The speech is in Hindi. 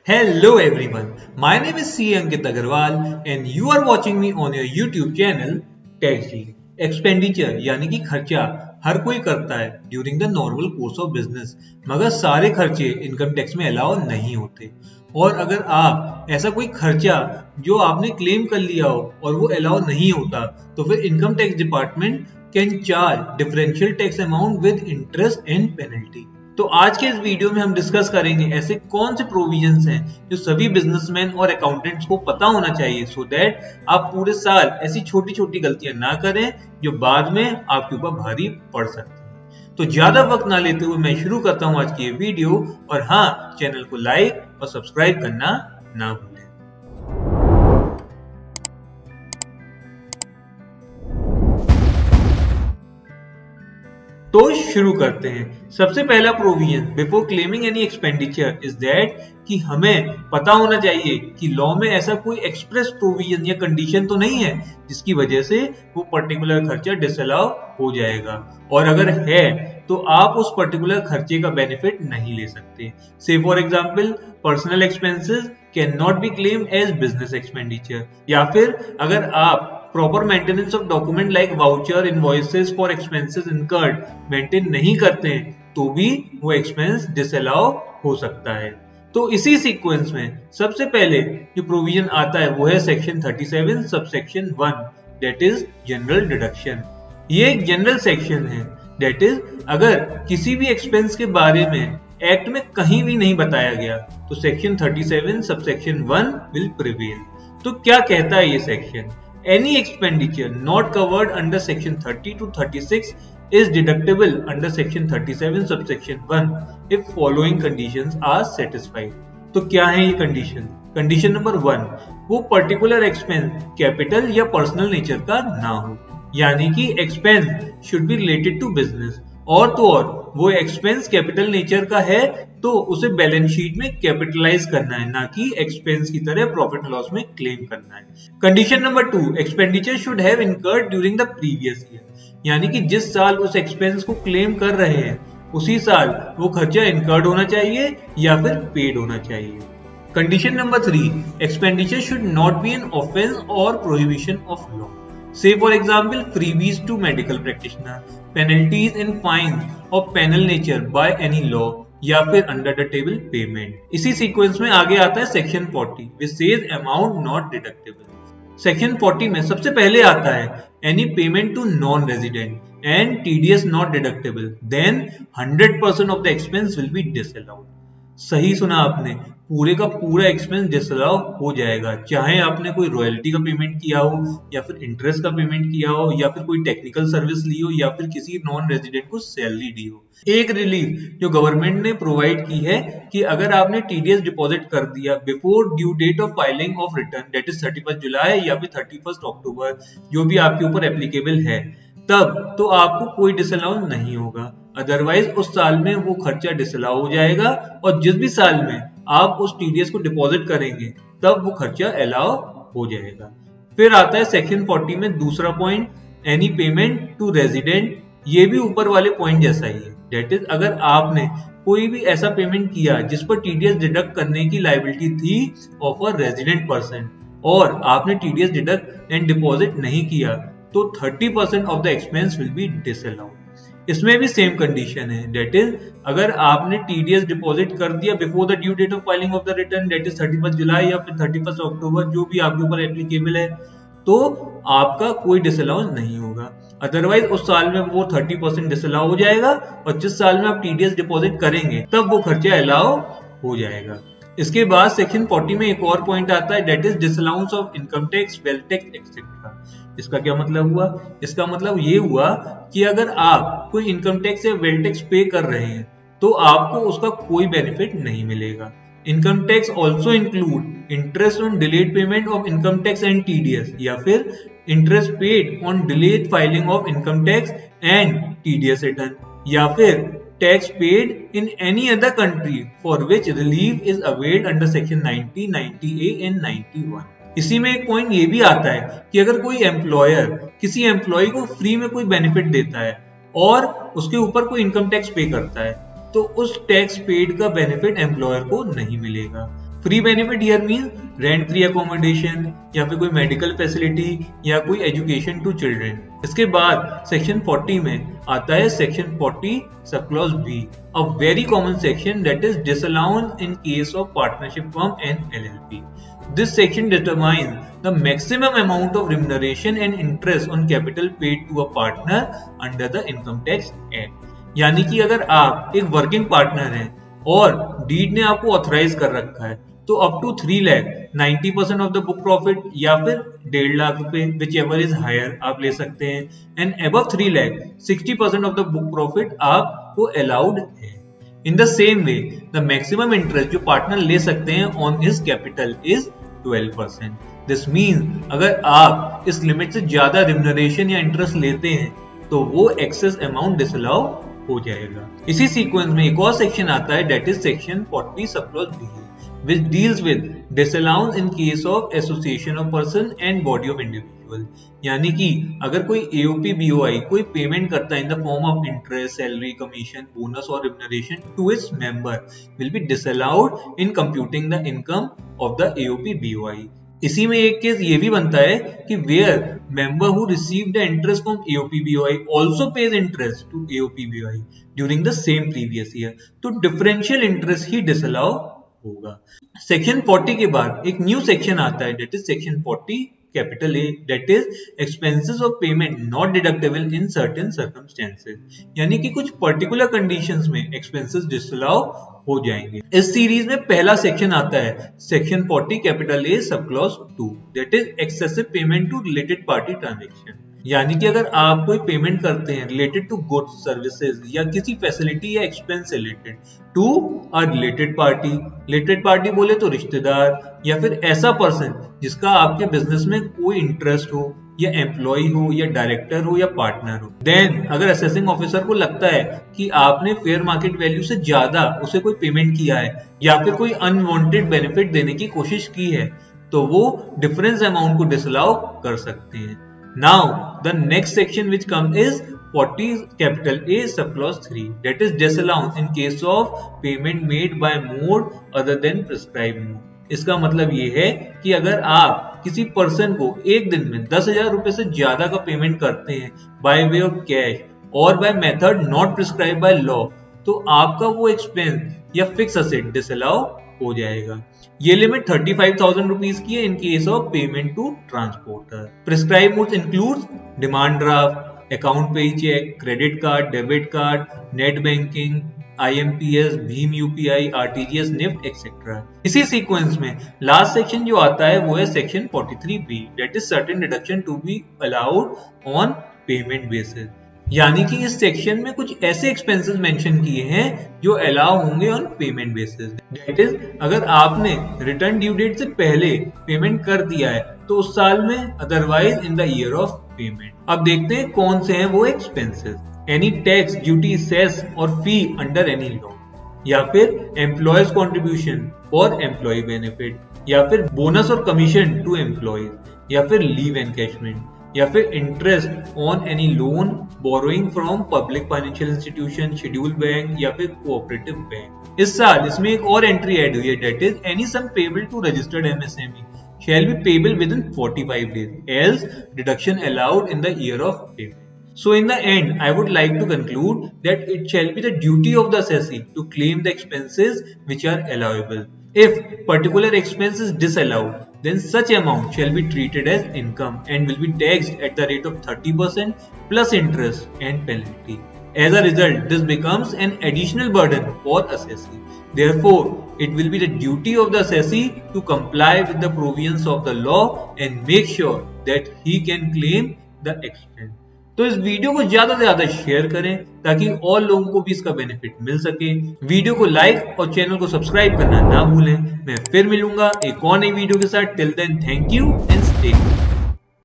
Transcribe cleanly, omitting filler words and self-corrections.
Hello everyone, my name is C. Ankit Agarwal and you are watching me on your YouTube channel TaxG. Expenditure यानी कि खर्चा हर कोई करता है during the normal course of business, मगर सारे खर्चे इनकम टैक्स में अलाउ नहीं होते। और अगर आप ऐसा कोई खर्चा जो आपने क्लेम कर लिया हो और वो अलाउ नहीं होता, तो फिर income tax department can charge differential tax amount with interest and penalty. तो आज के इस वीडियो में हम डिस्कस करेंगे ऐसे कौन से प्रोविजंस हैं जो सभी बिजनेसमैन और अकाउंटेंट्स को पता होना चाहिए सो दैट आप पूरे साल ऐसी छोटी छोटी गलतियां ना करें जो बाद में आपके ऊपर भारी पड़ सकती हैं। तो ज्यादा वक्त ना लेते हुए मैं शुरू करता हूं आज की ये वीडियो। और हाँ, चैनल को लाइक और सब्सक्राइब करना ना भूलें। तो शुरू करते हैं। सबसे पहला provision before claiming any expenditure is that कि हमें पता होना चाहिए कि लॉ में ऐसा कोई एक्सप्रेस प्रोविजन या कंडीशन तो नहीं है जिसकी वजह से वो पर्टिकुलर खर्चा डिसअलाउ हो जाएगा, और अगर है तो आप उस पर्टिकुलर खर्चे का बेनिफिट नहीं ले सकते। Say for example, personal expenses can not be claimed as business expenditure, या फिर अगर आप proper maintenance of document like voucher, invoices for expenses incurred maintain नहीं करते हैं तो भी वो एक्सपेंस डिसअलाउ हो सकता है। तो इसी सीक्वेंस में सबसे पहले जो प्रोविजन आता है वो है section 37 subsection 1, that is general deduction. ये एक जनरल सेक्शन है, दैट इज अगर किसी भी एक्सपेंस के बारे में एक्ट में कहीं भी नहीं बताया गया तो सेक्शन 37 सबसेक्शन 1 विल प्रिवेल। तो क्या कहता है ये section? Any expenditure not covered under section 30 to 36 is deductible under section 37 subsection 1 if following conditions are satisfied। तो क्या है ये कंडीशन? कंडीशन नंबर 1, वो पर्टिकुलर एक्सपेंस कैपिटल या पर्सनल नेचर का ना हो, यानी कि expense should be related to business, और तो और वो एक्सपेंस कैपिटल नेचर का है तो उसे बैलेंस शीट में कैपिटलाइज करना है, ना कि एक्सपेंस की तरह प्रॉफिट लॉस में क्लेम करना है। Condition number 2, expenditure should have incurred during the previous year, यानी कि जिस साल उस एक्सपेंस को क्लेम कर रहे हैं उसी साल वो खर्चा इनकर्ड होना चाहिए या फिर पेड होना चाहिए। Condition number 3, expenditure should not be an offence और prohibition of law. Say for example, freebies to medical practitioner, penalties and fines of penal nature by any law, या फिर अंडर द टेबल पेमेंट। इसी सीक्वेंस में आगे आता है section 40 which says amount not deductible। Section 40 में सबसे पहले आता है any payment to non resident and TDS not deductible, then 100% of the expense will be disallowed। सही सुना आपने, पूरे का पूरा एक्सपेंस डिसअलाउ हो जाएगा, चाहे आपने कोई रॉयल्टी का पेमेंट किया हो या फिर इंटरेस्ट का पेमेंट किया हो या फिर कोई टेक्निकल सर्विस ली हो या फिर किसी नॉन रेजिडेंट को सैलरी दी हो। एक रिलीफ जो गवर्नमेंट ने प्रोवाइड की है कि अगर आपने टीडीएस डिपॉजिट कर दिया before due date of filing of return, that is 31 July या फिर 31 अक्टूबर, जो भी आपके ऊपर एप्लीकेबल है, तब तो आपको कोई डिसअलाउ नहीं होगा। अदरवाइज उस साल में वो खर्चा डिसअलाउ हो जाएगा और जिस भी साल में आप उस टीडीएस को डिपॉजिट करेंगे तब वो खर्चा अलाउ हो जाएगा। फिर आता है सेक्शन 40 में दूसरा point, any payment to resident. ये भी ऊपर वाले पॉइंट जैसा ही है, दैट इज अगर आपने कोई भी ऐसा पेमेंट किया जिस पर टीडीएस डिडक्ट करने की लायबिलिटी थी ऑफ अ रेजिडेंट पर्सन और आपने टीडीएस डिडक्ट एंड डिपॉजिट नहीं किया तो 30% of the expense will be disallowed. इसमें भी सेम कंडीशन है, दैट इज अगर आपने टीडीएस डिपॉजिट कर दिया before the due date of filing of the return, that is 31 July या फिर 31 अक्टूबर, जो भी आपके ऊपर एप्लीकेबल है, तो आपका कोई डिसअलाउ नहीं होगा। अदरवाइज उस साल में वो 30% डिसअलाउ हो जाएगा और जिस साल में आप टीडीएस डिपॉजिट करेंगे तब वो खर्चा अलाउ हो जाएगा। इसके बाद सेक्शन 40 में एक और पॉइंट आता है, that is disallowance of income tax, wealth tax etcetera. इसका क्या मतलब हुआ? इसका मतलब ये हुआ कि अगर आप कोई इनकम टैक्स या वेल्थ टैक्स पे कर रहे हैं तो आपको उसका कोई बेनिफिट नहीं मिलेगा। Income tax also include interest on delayed payment of income tax and TDS, या फिर interest paid on delayed filing of income tax and TDS return, या फिर tax paid in any other country for which relief is availed under section 90, 90A and 91। इसी में एक पॉइंट ये भी आता है कि अगर कोई एम्प्लॉयर किसी एम्प्लॉय को फ्री में कोई बेनिफिट देता है और उसके ऊपर कोई इनकम टैक्स पे करता है तो उस टैक्स पेड का बेनिफिट एम्प्लॉयर को नहीं मिलेगा। Free benefit here mean rent free accommodation या फिर कोई मेडिकल फैसिलिटी या कोई एजुकेशन टू चिल्ड्रन। इसके बाद सेक्शन 40 में आता है section 40 sub clause b, a very common section that is disallowance in case of partnership firm and LLP. This section determines the maximum amount of remuneration and interest on capital paid to a partner under the Income Tax Act। यानी कि अगर आप एक वर्किंग पार्टनर हैं और डीड ने आपको ऑथराइज कर रखा है तो up to 3 lakh 90% of the book profit या फिर 1.5 लाख रुपए विच एवर इज हायर आप ले सकते हैं, and above 3 lakh 60% of the book profit आपको अलाउड है। In the same way the maximum interest जो पार्टनर ले सकते हैं on his capital is 12%। This mean अगर आप इस लिमिट से ज्यादा रिम्यूनरेशन या इंटरेस्ट लेते हैं तो वो एक्सेस अमाउंट डिसअलाउ हो जाएगा। इसी सीक्वेंस में एक और सेक्शन आता है that is section 40 sub clause b which deals with disallowance in case of association of person and body of individual। यानी कि अगर कोई AOP BOI कोई पेमेंट करता है in the form of interest, salary, commission, bonus or remuneration to its member will be disallowed in computing the income of the AOP BOI। इसी में एक केस ये भी बनता है कि where member who received the interest from AOP BOI also pays interest to AOP BOI during the same previous year, तो differential interest ही disallow होगा। सेक्शन 40 के बाद एक न्यू सेक्शन आता है that is section 40 capital A that is expenses of payment not deductible in certain circumstances. यानी कि कुछ पर्टिकुलर कंडीशंस में एक्सपेंसेस डिसअलाउ हो जाएंगे। इस सीरीज में पहला सेक्शन आता है section 40 capital a sub clause 2 that is excessive payment to related party transaction. यानी कि अगर आप कोई पेमेंट करते हैं रिलेटेड टू गुड्स सर्विसेज या किसी फैसिलिटी या expense related to a related party बोले तो रिश्तेदार या फिर ऐसा पर्सन जिसका आपके बिजनेस में कोई इंटरेस्ट हो या एम्प्लॉय हो या डायरेक्टर हो या पार्टनर हो, देन अगर असेसिंग ऑफिसर को लगता है कि आपने फेयर मार्केट वैल्यू से ज्यादा उसे कोई पेमेंट किया है या फिर कोई अनवांटेड बेनिफिट देने की कोशिश की है तो वो डिफरेंस अमाउंट को डिसअलाउ कर सकते हैं। Now the next section which comes is 40 capital A sub clause 3 that is disallowance in case of payment made by mode other than prescribed mode। इसका मतलब ये है कि अगर आप किसी पर्सन को एक दिन में 10,000 रुपए से ज्यादा का पेमेंट करते हैं बाय वे ऑफ कैश और by method not prescribe by law तो आपका वो एक्सपेंस या फिक्स असेट डिसअलाउ हो जाएगा। ये लिमिट 35,000 रुपीज की है in case of payment to transporter. Prescribe modes includes demand draft, account pay cheque, credit card, debit card, net banking, IMPS, भीम UPI, RTGS, निफ्ट एक्सेट्रा। इसी सीक्वेंस में लास्ट सेक्शन जो आता है वो है section 43B that is certain deduction to be allowed on payment basis. यानी कि इस सेक्शन में कुछ ऐसे एक्सपेंसेस मेंशन किए हैं जो अलाउ होंगे on payment basis. That is अगर आपने रिटर्न ड्यू डेट से पहले पेमेंट कर दिया है तो उस साल में, otherwise in the year of payment. अब देखते हैं कौन से हैं वो expenses. Any tax, duty, cess और फी अंडर एनी लॉ, या फिर एम्प्लॉयज कॉन्ट्रीब्यूशन और एम्प्लॉय बेनिफिट, या फिर बोनस और कमीशन टू एम्प्लॉयज, या फिर लीव एनकैशमेंट, या फिर interest on any loan, borrowing from public financial institution, schedule bank या फिर कोऑपरेटिव बैंक। इस साल इसमें एक और एंट्री ऐड हुई है that is any sum payable to registered MSME shall be payable within 45 days, else deduction allowed in the year of payment. So in the end, I would like to conclude that it shall be the duty of the assessee to claim the expenses which are allowable. If particular expense is disallowed, then such amount shall be treated as income and will be taxed at the rate of 30% plus interest and penalty. As a result, this becomes an additional burden for assessee. Therefore, it will be the duty of the assessee to comply with the provisions of the law and make sure that he can claim the expense. तो इस वीडियो को ज्यादा से ज्यादा शेयर करें ताकि और लोगों को भी इसका बेनिफिट मिल सके। वीडियो को लाइक और चैनल को सब्सक्राइब करना ना भूलें। मैं फिर मिलूंगा एक और नई वीडियो के साथ। Till then, thank you and stay tuned.